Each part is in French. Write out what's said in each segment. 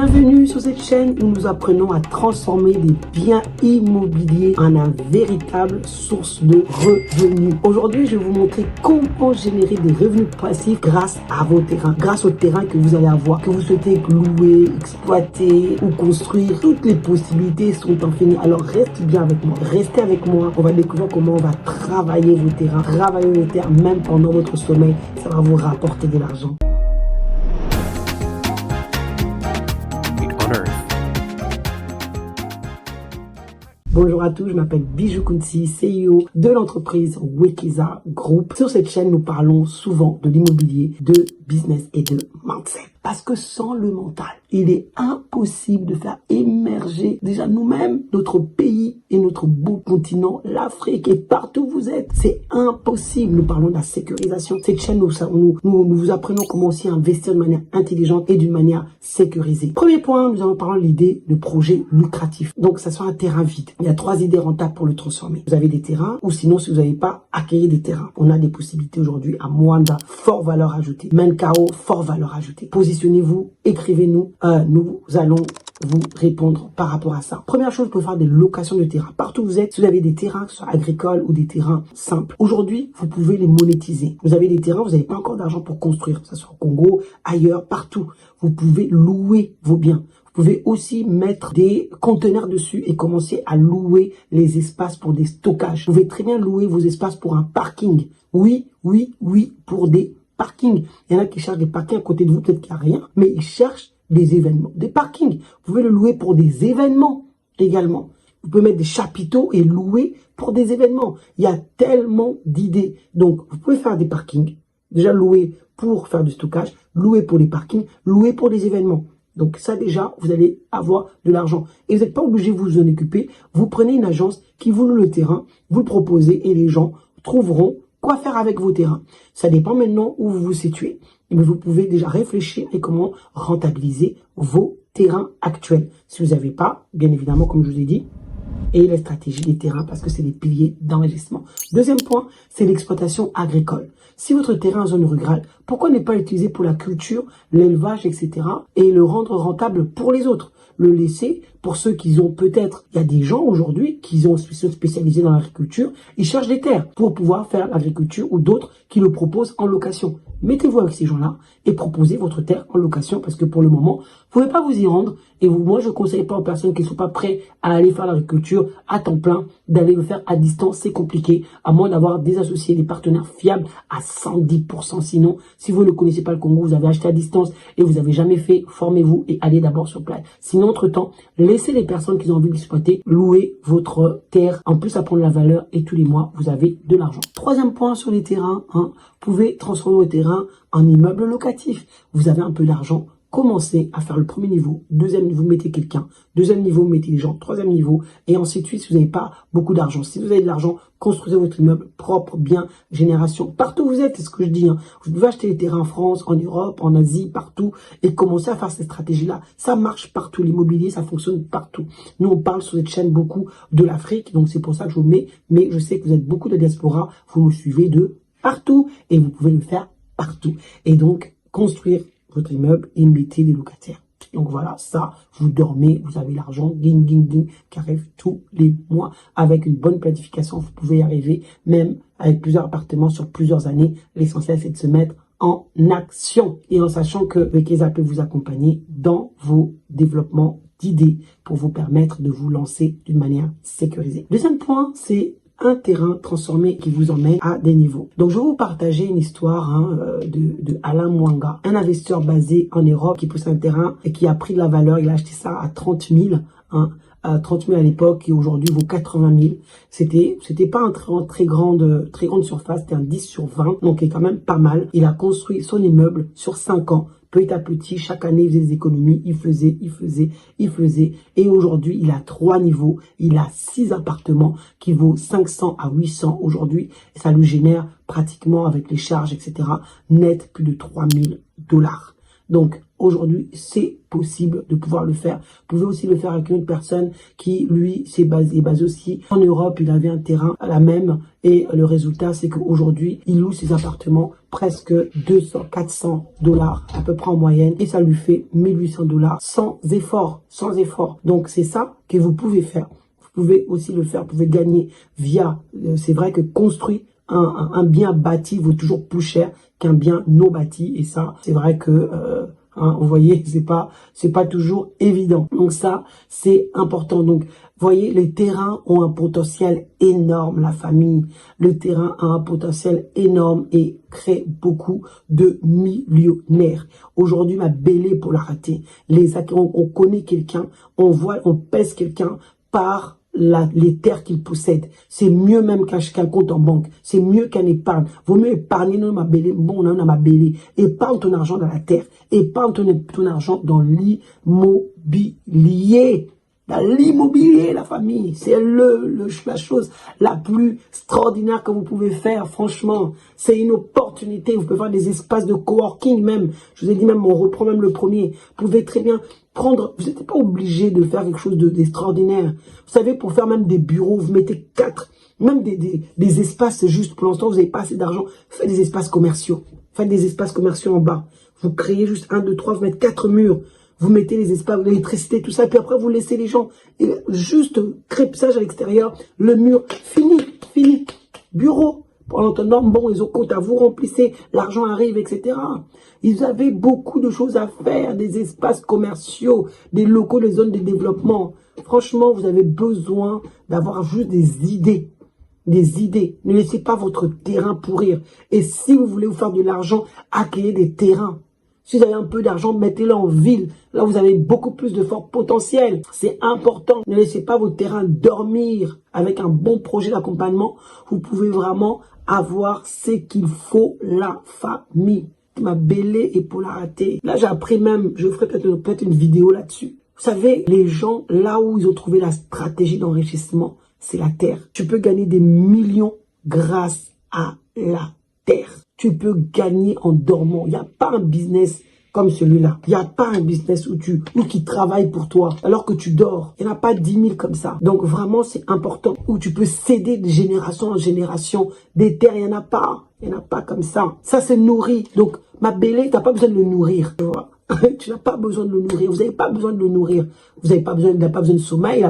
Bienvenue sur cette chaîne où nous apprenons à transformer des biens immobiliers en une véritable source de revenus. Aujourd'hui, je vais vous montrer comment générer des revenus passifs grâce à vos terrains, grâce aux terrains que vous allez avoir, que vous souhaitez louer, exploiter ou construire. Toutes les possibilités sont infinies. Alors reste bien avec moi, restez avec moi. On va découvrir comment on va travailler vos terrains, même pendant votre sommeil. Ça va vous rapporter de l'argent. Bonjour à tous, je m'appelle Bijou Kounsi, CEO de l'entreprise Wekiza Group. Sur cette chaîne, nous parlons souvent de l'immobilier, de business et de mindset. Parce que sans le mental, il est impossible de faire émerger déjà nous-mêmes, notre pays et notre beau continent, l'Afrique et partout où vous êtes. C'est impossible. Nous parlons de la sécurisation. Cette chaîne, nous vous apprenons comment aussi investir de manière intelligente et d'une manière sécurisée. Premier point, nous allons parler de l'idée de projet lucratif. Donc, ça soit un terrain vide. Il y a 3 idées rentables pour le transformer. Vous avez des terrains ou sinon, si vous n'avez pas, accueillir des terrains. On a des possibilités aujourd'hui à Moanda, fort valeur ajoutée. Menkao, fort valeur ajoutée. Positionnez-vous, écrivez-nous, nous allons vous répondre par rapport à ça. Première chose, vous pouvez faire des locations de terrain. Partout où vous êtes, si vous avez des terrains, que ce soit agricoles ou des terrains simples. Aujourd'hui, vous pouvez les monétiser. Vous avez des terrains, vous n'avez pas encore d'argent pour construire, que ce soit au Congo, ailleurs, partout. Vous pouvez louer vos biens. Vous pouvez aussi mettre des conteneurs dessus et commencer à louer les espaces pour des stockages. Vous pouvez très bien louer vos espaces pour un parking. Oui, pour des parkings. Il y en a qui cherchent des parkings à côté de vous, peut-être qu'il n'y a rien, mais ils cherchent des événements, des parkings. Vous pouvez le louer pour des événements également. Vous pouvez mettre des chapiteaux et louer pour des événements. Il y a tellement d'idées. Donc, vous pouvez faire des parkings. Déjà, louer pour faire du stockage, louer pour les parkings, louer pour des événements. Donc ça déjà, vous allez avoir de l'argent. Et vous n'êtes pas obligé de vous en occuper. Vous prenez une agence qui vous loue le terrain, vous le proposez et les gens trouveront quoi faire avec vos terrains. Ça dépend maintenant où vous vous situez. Mais vous pouvez déjà réfléchir à comment rentabiliser vos terrains actuels. Si vous n'avez pas, bien évidemment, comme je vous ai dit, et la stratégie des terrains parce que c'est des piliers d'investissement. Deuxième point, c'est l'exploitation agricole. Si votre terrain est en zone rurale, pourquoi ne pas l'utiliser pour la culture, l'élevage, etc. et le rendre rentable pour les autres? Le laisser pour ceux qui ont peut-être, il y a des gens aujourd'hui qui sont spécialisés dans l'agriculture, ils cherchent des terres pour pouvoir faire l'agriculture ou d'autres qui le proposent en location. Mettez-vous avec ces gens-là et proposez votre terre en location parce que pour le moment, vous ne pouvez pas vous y rendre. Et moi, je ne conseille pas aux personnes qui ne sont pas prêtes à aller faire l'agriculture à temps plein, d'aller le faire à distance. C'est compliqué, à moins d'avoir des associés, des partenaires fiables à 110%. Sinon, si vous ne connaissez pas le Congo, vous avez acheté à distance et vous n'avez jamais fait, formez-vous et allez d'abord sur place. Sinon, entre-temps, laissez les personnes qui ont envie d'exploiter louer votre terre. En plus, ça prend de la valeur et tous les mois, vous avez de l'argent. Troisième point sur les terrains, vous pouvez transformer vos terrains en immeuble locatif. Vous avez un peu d'argent. Commencez à faire le premier niveau, deuxième niveau, mettez quelqu'un, deuxième niveau, mettez les gens, troisième niveau, et ainsi de suite si vous n'avez pas beaucoup d'argent. Si vous avez de l'argent, construisez votre immeuble propre, bien, génération. Partout où vous êtes, c'est ce que je dis. Vous pouvez acheter des terrains en France, en Europe, en Asie, partout, et commencer à faire cette stratégie-là. Ça marche partout. L'immobilier, ça fonctionne partout. Nous, on parle sur cette chaîne beaucoup de l'Afrique, donc c'est pour ça que je vous mets, mais je sais que vous êtes beaucoup de diaspora, vous nous suivez de partout, et vous pouvez le faire partout. Et donc, construire votre immeuble et mettez des locataires. Donc voilà, ça, vous dormez, vous avez l'argent, ding, qui arrive tous les mois. Avec une bonne planification, vous pouvez y arriver, même avec plusieurs appartements sur plusieurs années. L'essentiel, c'est de se mettre en action et en sachant que Wekiza peut vous accompagner dans vos développements d'idées pour vous permettre de vous lancer d'une manière sécurisée. Deuxième point, c'est un terrain transformé qui vous emmène à des niveaux. Donc, je vais vous partager une histoire de Alain Mwanga, un investisseur basé en Europe qui possède un terrain et qui a pris de la valeur. Il a acheté ça à 30 000, à 30 000 à l'époque et aujourd'hui vaut 80 000. C'était pas un très grande surface, c'était un 10 sur 20, donc c'est quand même pas mal. Il a construit son immeuble sur 5 ans. Petit à petit, chaque année, il faisait des économies, il faisait. Et aujourd'hui, il a 3 niveaux. Il a 6 appartements qui vaut 500 à 800 aujourd'hui. Et ça lui génère pratiquement, avec les charges, etc., net plus de 3 000 $. Donc, Aujourd'hui, c'est possible de pouvoir le faire. Vous pouvez aussi le faire avec une autre personne qui, lui, est basé aussi en Europe. Il avait un terrain à la même et le résultat, c'est qu'aujourd'hui, il loue ses appartements presque 200, 400 dollars à peu près en moyenne et ça lui fait 1800 dollars sans effort, sans effort. Donc, c'est ça que vous pouvez faire. Vous pouvez aussi le faire, vous pouvez gagner via, c'est vrai que construire un bien bâti vaut toujours plus cher qu'un bien non bâti et ça, c'est vrai que... vous voyez, c'est pas toujours évident. Donc ça, c'est important. Donc, vous voyez, les terrains ont un potentiel énorme, la famille. Le terrain a un potentiel énorme et crée beaucoup de millionnaires. Aujourd'hui, ma belle pour la rater. On connaît quelqu'un, on pèse quelqu'un par les terres qu'il possède. C'est mieux même qu'un compte en banque. C'est mieux qu'un épargne. Vaut mieux épargner, non, ma belle, bon, non, ma belle. Épargne ton argent dans la terre. Épargne ton argent dans l'immobilier. Dans l'immobilier, la famille, c'est la chose la plus extraordinaire que vous pouvez faire, franchement. C'est une opportunité, vous pouvez faire des espaces de coworking même. Je vous ai dit même, on reprend même le premier. Vous pouvez très bien prendre, vous n'êtes pas obligé de faire quelque chose d'extraordinaire. Vous savez, pour faire même des bureaux, vous mettez 4, même des espaces, c'est juste, pour l'instant, vous n'avez pas assez d'argent. Faites des espaces commerciaux. Faites des espaces commerciaux en bas. Vous créez juste 1, 2, 3, vous mettez 4 murs. Vous mettez les espaces, l'électricité, tout ça, puis après vous laissez les gens. Et juste crépissage à l'extérieur, le mur, fini. Bureau. Pendant l'entendant, bon, les autres comptes à vous, remplissez, l'argent arrive, etc. Ils avaient beaucoup de choses à faire, des espaces commerciaux, des locaux, des zones de développement. Franchement, vous avez besoin d'avoir juste des idées. Des idées. Ne laissez pas votre terrain pourrir. Et si vous voulez vous faire de l'argent, acquérez des terrains. Si vous avez un peu d'argent, mettez-le en ville. Là, vous avez beaucoup plus de fort potentiel. C'est important. Ne laissez pas vos terrains dormir. Avec un bon projet d'accompagnement, vous pouvez vraiment avoir ce qu'il faut, la famille. Ma belle et pour la rater. Là, j'ai appris même, je ferai peut-être une vidéo là-dessus. Vous savez, les gens, là où ils ont trouvé la stratégie d'enrichissement, c'est la terre. Tu peux gagner des millions grâce à la terre. Tu peux gagner en dormant. Il n'y a pas un business comme celui-là. Il n'y a pas un business où qui travaille pour toi alors que tu dors. Il n'y en a pas 10 000 comme ça. Donc vraiment, c'est important. Où tu peux céder de génération en génération. Des terres, il n'y en a pas. Il n'y en a pas comme ça. Ça, c'est nourri. Donc, ma belle, tu n'as pas besoin de le nourrir. Tu vois. Tu n'as pas besoin de le nourrir. Vous n'avez pas besoin de le nourrir. Vous n'avez pas besoin, il n'a pas besoin de sommeil.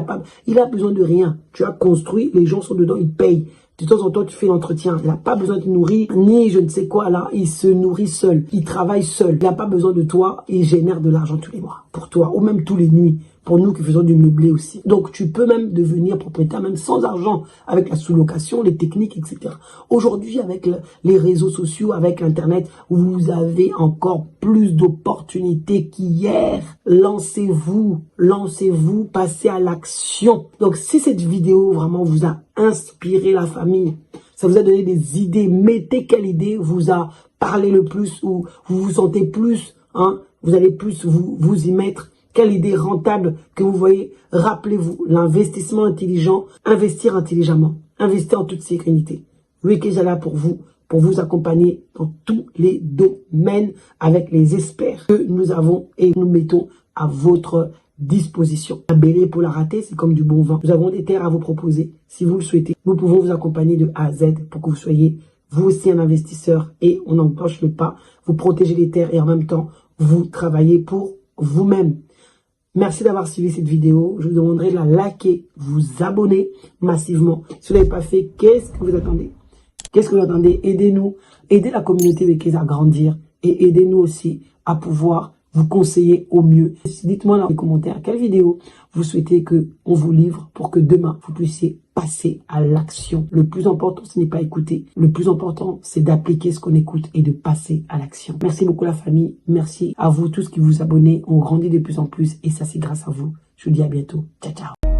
Il a besoin de rien. Tu as construit, les gens sont dedans, ils payent. De temps en temps, tu fais l'entretien. Il n'a pas besoin de te nourrir, ni je ne sais quoi là. Il se nourrit seul. Il travaille seul. Il n'a pas besoin de toi. Il génère de l'argent tous les mois. Pour toi. Ou même tous les nuits. Pour nous qui faisons du meublé aussi. Donc, tu peux même devenir propriétaire, même sans argent, avec la sous-location, les techniques, etc. Aujourd'hui, avec les réseaux sociaux, avec Internet, vous avez encore plus d'opportunités qu'hier. Lancez-vous, passez à l'action. Donc, si cette vidéo vraiment vous a inspiré la famille, ça vous a donné des idées, mettez quelle idée vous a parlé le plus, ou vous vous sentez plus, vous allez plus vous y mettre. Quelle idée rentable que vous voyez. Rappelez-vous, l'investissement intelligent, investir intelligemment, investir en toute sérénité. Wikisa est là pour vous accompagner dans tous les domaines avec les experts que nous avons et nous mettons à votre disposition. La belle pour la rater, c'est comme du bon vin. Nous avons des terres à vous proposer. Si vous le souhaitez, nous pouvons vous accompagner de A à Z pour que vous soyez vous aussi un investisseur et on n'empêche le pas. Vous protégez les terres et en même temps, vous travaillez pour vous-même. Merci d'avoir suivi cette vidéo. Je vous demanderai de la liker, vous abonner massivement. Si vous n'avez pas fait, qu'est-ce que vous attendez? Qu'est-ce que vous attendez? Aidez-nous, aidez la communauté Wikisa à grandir et aidez-nous aussi à pouvoir vous conseiller au mieux. Dites-moi dans les commentaires quelle vidéo vous souhaitez qu'on vous livre pour que demain vous puissiez passer à l'action. Le plus important, ce n'est pas écouter. Le plus important, c'est d'appliquer ce qu'on écoute et de passer à l'action. Merci beaucoup la famille. Merci à vous tous qui vous abonnez. On grandit de plus en plus et ça, c'est grâce à vous. Je vous dis à bientôt. Ciao, ciao.